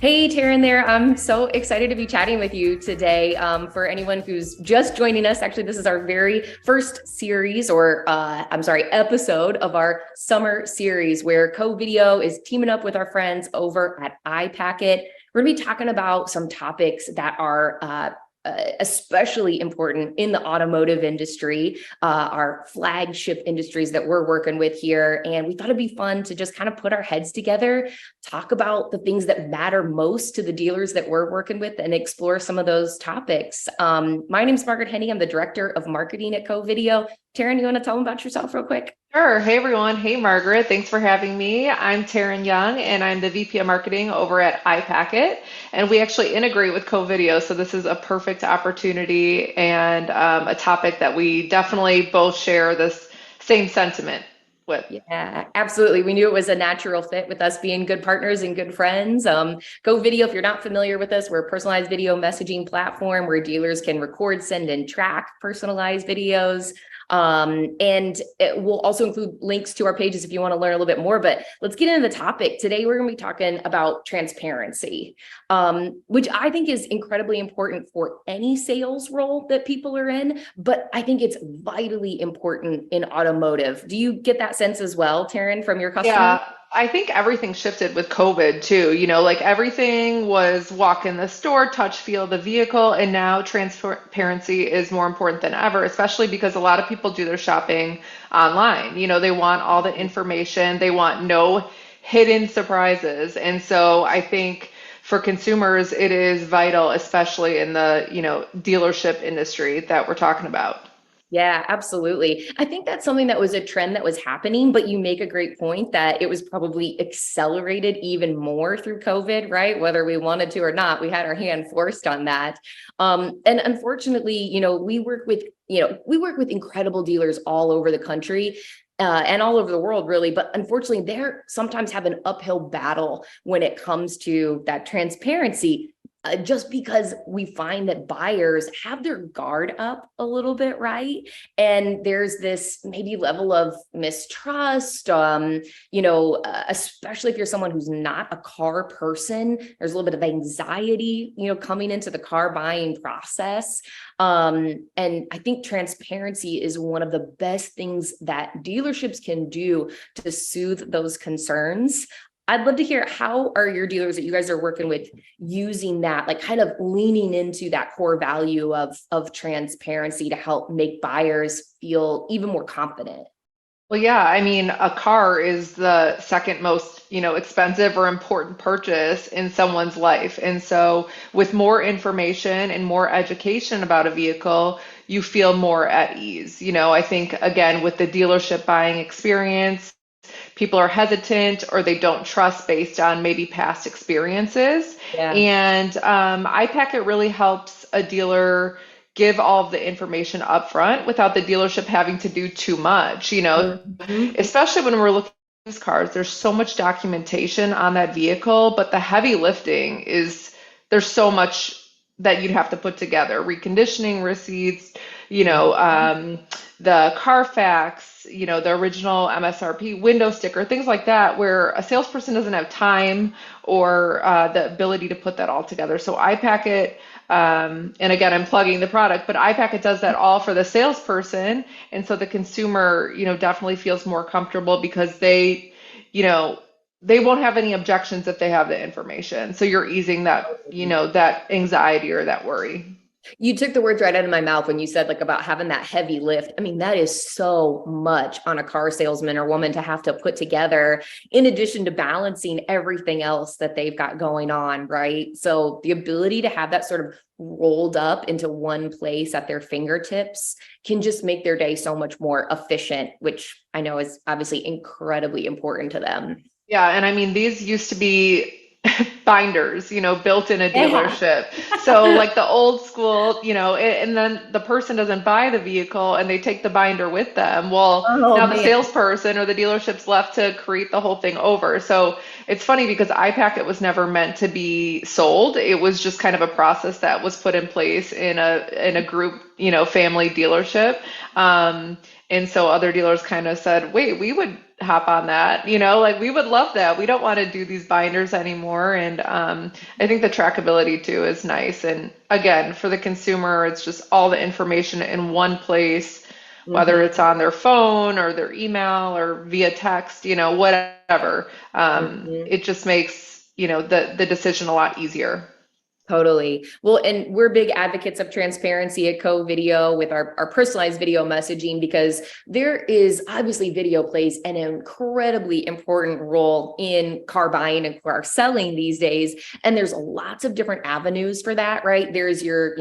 Hey, Taryn there. I'm so excited to be chatting with you today. For anyone who's just joining us, actually, this is our very first series, episode of our summer series where Covideo is teaming up with our friends over at iPacket. We're going to be talking about some topics that are especially important in the automotive industry, our flagship industries that we're working with here. And we thought it'd be fun to just kind of put our heads together, talk about the things that matter most to the dealers that we're working with, and explore some of those topics. My name's Margaret Henney. I'm the director of marketing at Covideo. Taryn, you want to tell them about yourself real quick? Sure. Hey everyone. Hey Margaret. Thanks for having me. I'm Taryn Young and I'm the VP of Marketing over at iPacket. And we actually integrate with Covideo. So this is a perfect opportunity and a topic that we definitely both share this same sentiment with. Yeah, absolutely. We knew it was a natural fit with us being good partners and good friends. Covideo, if you're not familiar with us, we're a personalized video messaging platform where dealers can record, send, and track personalized videos. And it will also include links to our pages if you want to learn a little bit more. But let's get into the topic. Today, we're going to be talking about transparency, which I think is incredibly important for any sales role that people are in. But I think it's vitally important in automotive. Do you get that sense as well, Taryn, from your customers? Yeah, I think everything shifted with COVID too. Like everything was walk in the store, touch, feel the vehicle, and now transparency is more important than ever, especially because a lot of people do their shopping online. They want all the information, they want no hidden surprises. And so I think for consumers, it is vital, especially in the, dealership industry that we're talking about. Yeah, absolutely. I think that's something that was a trend that was happening, but you make a great point that it was probably accelerated even more through COVID, right? Whether we wanted to or not, we had our hand forced on that. And unfortunately, we work with incredible dealers all over the country. And all over the world, really. But unfortunately, they're sometimes have an uphill battle when it comes to that transparency, just because we find that buyers have their guard up a little bit, right? And there's this maybe level of mistrust, especially if you're someone who's not a car person, there's a little bit of anxiety, coming into the car buying process. And I think transparency is one of the best things that dealerships can do to soothe those concerns. I'd love to hear, how are your dealers that you guys are working with using that, like kind of leaning into that core value of transparency to help make buyers feel even more confident? Well, yeah, I mean, a car is the second most, expensive or important purchase in someone's life. And so, with more information and more education about a vehicle, you feel more at ease. I think, again, with the dealership buying experience, people are hesitant or they don't trust based on maybe past experiences. Yeah. And iPacket really helps a dealer give all of the information up front without the dealership having to do too much, Mhm. especially when we're looking at these cars, there's so much documentation on that vehicle, but the heavy lifting is there's so much that you'd have to put together, reconditioning receipts, you know, um, the Carfax, the original MSRP window sticker, things like that, where a salesperson doesn't have time or the ability to put that all together. So iPacket, and again, I'm plugging the product, but iPacket does that all for the salesperson, and so the consumer, definitely feels more comfortable because you know, they won't have any objections if they have the information. So you're easing that, that anxiety or that worry. You took the words right out of my mouth when you said like about having that heavy lift. I mean, that is so much on a car salesman or woman to have to put together, in addition to balancing everything else that they've got going on, right? So the ability to have that sort of rolled up into one place at their fingertips can just make their day so much more efficient, which I know is obviously incredibly important to them. Yeah, and I mean, these used to be binders, built in a Yeah. dealership. So, like the old school, and then the person doesn't buy the vehicle and they take the binder with them. Well, Oh now the man. salesperson or the dealership's left to create the whole thing over. So, it's funny because iPacket was never meant to be sold. It was just kind of a process that was put in place in a group, family dealership. Um, And so other dealers kind of said, wait, we would hop on that, like we would love that. We don't want to do these binders anymore. And I think the trackability too is nice. And again, for the consumer, it's just all the information in one place, whether it's Mhm. on their phone or their email or via text, whatever. Mhm. It just makes, the decision a lot easier. Totally. Well, and we're big advocates of transparency at Covideo with our personalized video messaging, because there is obviously video plays an incredibly important role in car buying and car selling these days. And there's lots of different avenues for that, right? There's your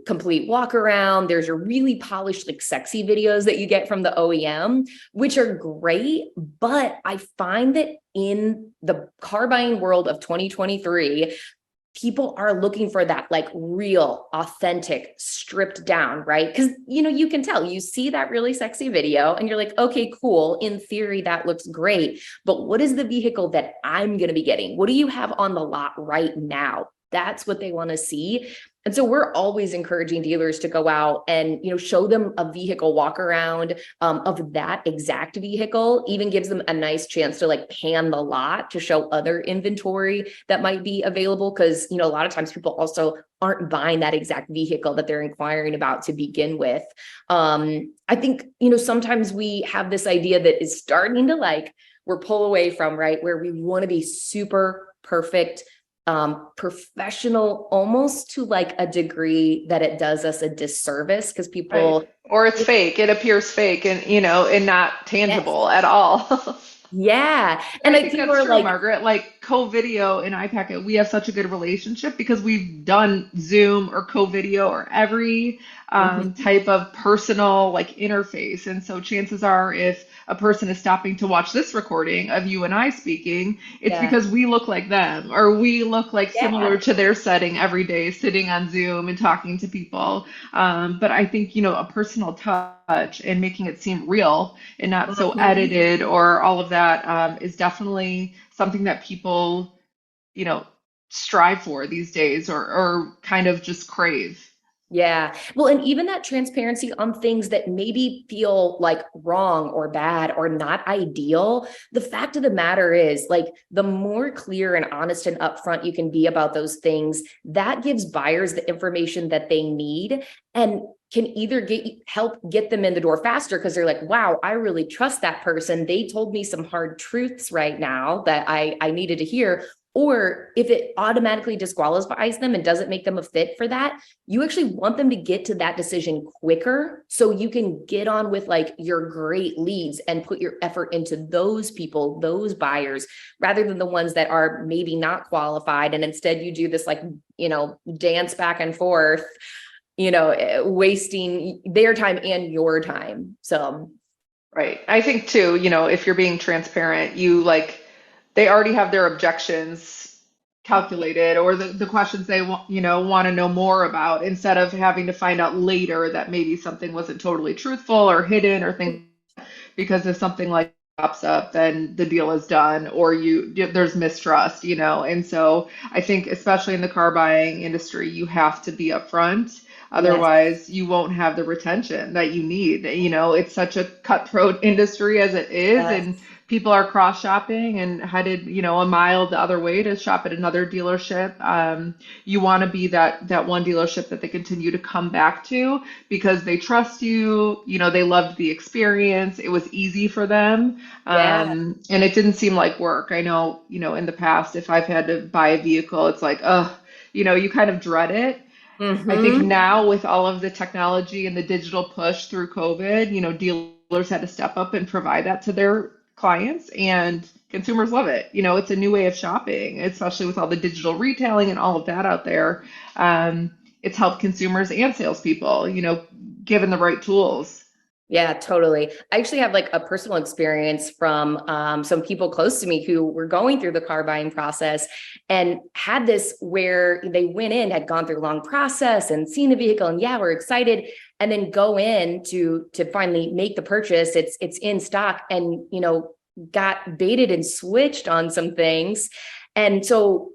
complete walk around. There's your really polished, like sexy videos that you get from the OEM, which are great. But I find that in the car buying world of 2023, people are looking for that like real, authentic, stripped down, right? Because you can tell, you see that really sexy video and you're like, okay, cool. In theory, that looks great. But what is the vehicle that I'm going to be getting? What do you have on the lot right now? That's what they want to see. And so we're always encouraging dealers to go out and show them a vehicle walk around of that exact vehicle. Even gives them a nice chance to like pan the lot to show other inventory that might be available, because a lot of times people also aren't buying that exact vehicle that they're inquiring about to begin with. I think sometimes we have this idea that is starting to like we're pull away from, right, where we want to be super perfect, professional, almost to like a degree that it does us a disservice, because Right. people, Or it's fake. It appears fake and, and not yes, tangible at all. yeah. And I like think people that's are true, like, Margaret. Like Covideo and iPacket, we have such a good relationship because we've done Zoom or Covideo or every mhm, type of personal like interface. And so chances are, if a person is stopping to watch this recording of you and I speaking, it's yeah, because we look like them or we look like similar yeah, to their setting every day, sitting on Zoom and talking to people. But I think, a personal touch and making it seem real and not so mhm. edited or all of that is definitely something that people, you know, strive for these days or kind of just crave. Yeah. Well, and even that transparency on things that maybe feel like wrong or bad or not ideal. The fact of the matter is, like, the more clear and honest and upfront you can be about those things, that gives buyers the information that they need and can either help get them in the door faster, because they're like, wow, I really trust that person. They told me some hard truths right now that I needed to hear. Or if it automatically disqualifies them and doesn't make them a fit for that, you actually want them to get to that decision quicker so you can get on with like your great leads and put your effort into those people, those buyers, rather than the ones that are maybe not qualified. And instead you do this like, dance back and forth, wasting their time and your time. So Right. I think too, if you're being transparent, they already have their objections calculated or the questions they want, want to know more about instead of having to find out later that maybe something wasn't totally truthful or hidden or things. Because if something like pops up, then the deal is done or there's mistrust, and so I think especially in the car buying industry, you have to be upfront. yes, Otherwise, you won't have the retention that you need. It's such a cutthroat industry as it is, and yes, people are cross shopping and headed, a mile the other way to shop at another dealership. You want to be that one dealership that they continue to come back to because they trust you, they loved the experience. It was easy for them. yeah, And it didn't seem like work. I know, in the past, if I've had to buy a vehicle, it's like, you kind of dread it. I think mm-hmm. now with all of the technology and the digital push through COVID, dealers had to step up and provide that to their clients and consumers love it. It's a new way of shopping, especially with all the digital retailing and all of that out there. It's helped consumers and salespeople, given the right tools. Yeah, totally. I actually have like a personal experience from some people close to me who were going through the car buying process and had this where they went in, had gone through a long process and seen the vehicle, and yeah, we're excited, and then go in to finally make the purchase. It's in stock, and got baited and switched on some things. And so,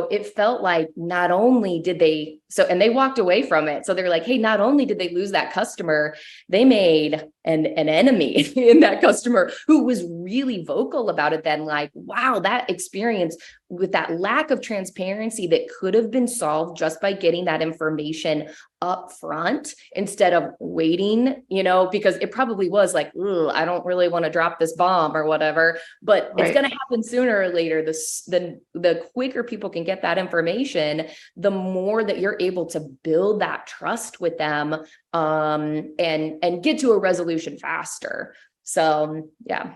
it felt like not only did they, and they walked away from it. So they're like, hey, not only did they lose that customer, they made an enemy in that customer who was really vocal about it then, like, wow, that experience with that lack of transparency that could have been solved just by getting that information up front instead of waiting, because it probably was like, I don't really want to drop this bomb or whatever, but it's going Right. to happen sooner or later. The quicker people can get that information, the more that you're able to build that trust with them, and get to a resolution faster. So yeah.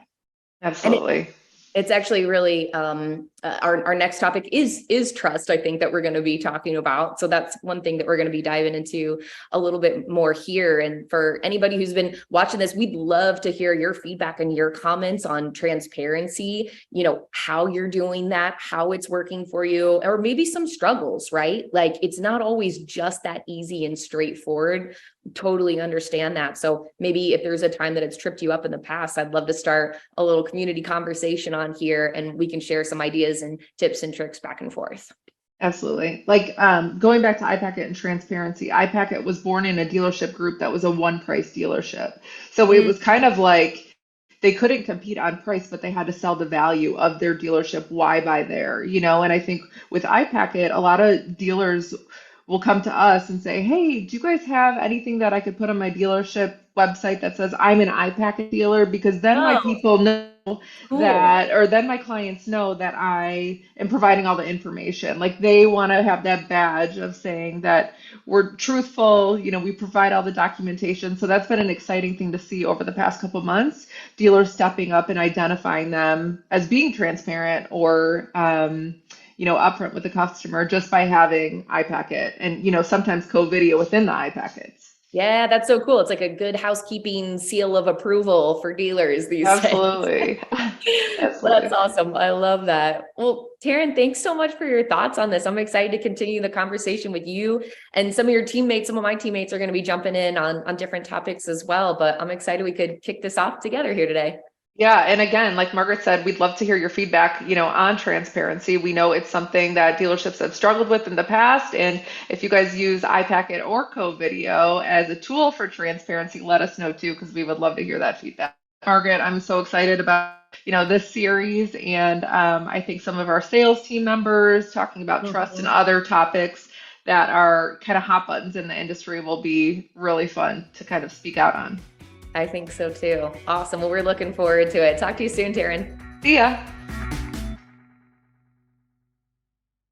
And Absolutely. it's actually really our next topic is trust, I think, that we're going to be talking about. So that's one thing that we're going to be diving into a little bit more here. And for anybody who's been watching this, we'd love to hear your feedback and your comments on transparency, how you're doing that, how it's working for you, or maybe some struggles, right? Like, it's not always just that easy and straightforward. Totally understand that. So maybe if there's a time that it's tripped you up in the past, I'd love to start a little community conversation on here, and we can share some ideas and tips and tricks back and forth. Absolutely. Like going back to iPacket and transparency, iPacket was born in a dealership group that was a one price dealership. So it Mm. was kind of like they couldn't compete on price, but they had to sell the value of their dealership. Why buy there? And I think with iPacket, a lot of dealers will come to us and say, hey, do you guys have anything that I could put on my dealership website that says I'm an iPacket dealer? Because then my Oh, people know cool. or then my clients know that I am providing all the information. Like they want to have that badge of saying that we're truthful, we provide all the documentation. So that's been an exciting thing to see over the past couple months, dealers stepping up and identifying them as being transparent or, upfront with the customer just by having iPacket and, sometimes Covideo within the iPackets. Yeah, that's so cool. It's like a good housekeeping seal of approval for dealers these days. Absolutely. That's Absolutely. awesome. I love that. Well, Taryn, thanks so much for your thoughts on this. I'm excited to continue the conversation with you and some of your teammates. Some of my teammates are going to be jumping in on different topics as well, but I'm excited we could kick this off together here today. Yeah, and again, like Margaret said, we'd love to hear your feedback, on transparency. We know it's something that dealerships have struggled with in the past, and if you guys use iPacket or CoVideo as a tool for transparency, let us know too, because we would love to hear that feedback. Margaret, I'm so excited about, this series, and I think some of our sales team members talking about trust and Mhm. other topics that are kind of hot buttons in the industry will be really fun to kind of speak out on. I think so too. Awesome. Well, we're looking forward to it. Talk to you soon, Taryn. See ya.